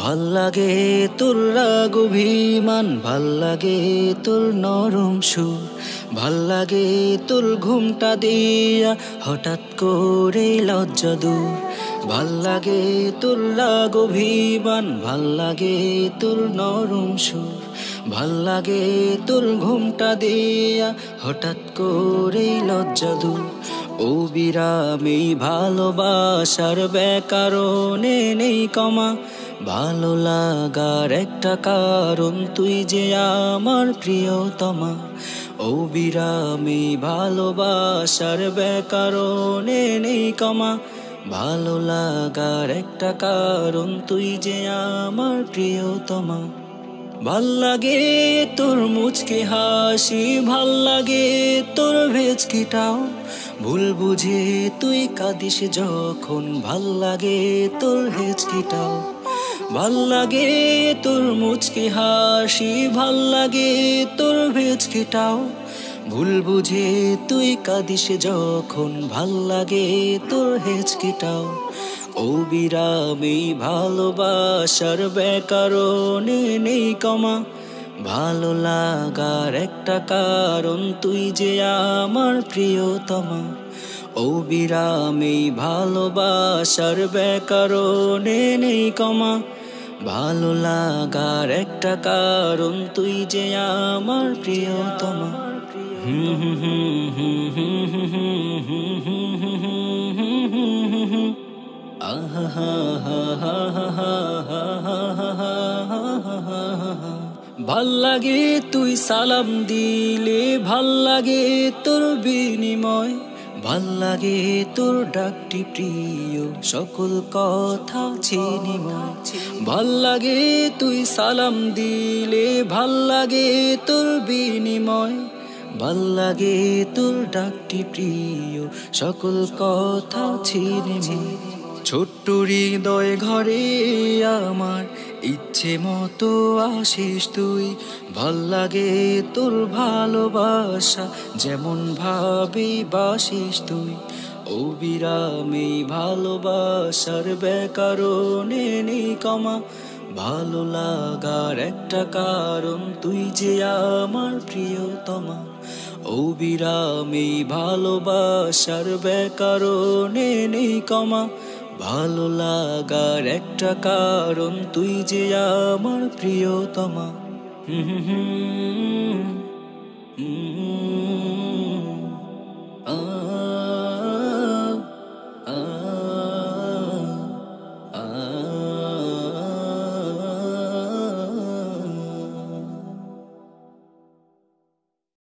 ভাল লাগে তোর রাগ অভিমান, ভাল লাগে তোর নরম সুর, ভাল লাগে তোর ঘুমটা দিয়া হঠাৎ করে লজ্জা দূর। ভাল লাগে তোর রাগ অভিমান, ভাল লাগে তোর নরম সুর, ভাল লাগে তোর ঘুমটা দিয়া হঠাৎ করে লজ্জা দূর। ও বিরামী ভালোবাসার ব্যাকরণে নেই কমা, ভালো লাগার একটা কারণ তুই যে আমার প্রিয়তমা। ও বিরামী ভালোবাসার ব্যাকরণে নেই কমা, ভালো লাগার একটা কারণ তুই যে আমার প্রিয়তমা। ভাল লাগে তোর মুচকি হাসি, ভাল লাগে তোর ভেচকিটাও, ভুল বুঝে তুই কাঁদিস যখন, ভাল লাগে তোর হেচকিটাও। ভাল লাগে তোর মুচকি হাসি, ভাল লাগে তোর ভেচকিটাও, ভুল বুঝে তুই কাঁদিস যখন, ভাল লাগে তোর হেচকিটাও। ও বিরামী ভালোবাসার ব্যাকরণে নেই কমা, ভালো লাগার একটা কারণ তুই যে আমার প্রিয়তমা। ও বিরামী ভালোবাসার ব্যাকরণে নেই কমা, ভালো লাগার একটা কারণ তুই যে আমার প্রিয়তমা। হুম হুম হুম হুম হুম হুম হুম হুম হুম হুম। ভাল লাগে তুই সালাম দিলে, ভাল লাগে তোর বিনিময়, ভাল লাগে তোর ডাকটি প্রিয়, সকল কথা চিনিময়। ভাল লাগে তুই সালাম দিলে, ভাল লাগে তোর বিনিময়, ভাল লাগে তোর ডাকটি প্রিয়, সকল কথা চিনিময়। ছোট্ট হৃদয় ঘরে আমার ইচ্ছে মতো আসিস তুই, ভাল লাগে তোর ভালোবাসা যেমন ভাবে বাসিস তুই। ও বিরামী ভালোবাসার ব্যাকরণে নেই কমা, ভালো লাগার একটা কারণ তুই যে আমার প্রিয়তমা। ও বিরামী ভালোবাসার ব্যাকরণে নেই কমা, ভালো লাগার একটা কারণ তুই যে আমার প্রিয়তমা। হুম হুম হুম হুম।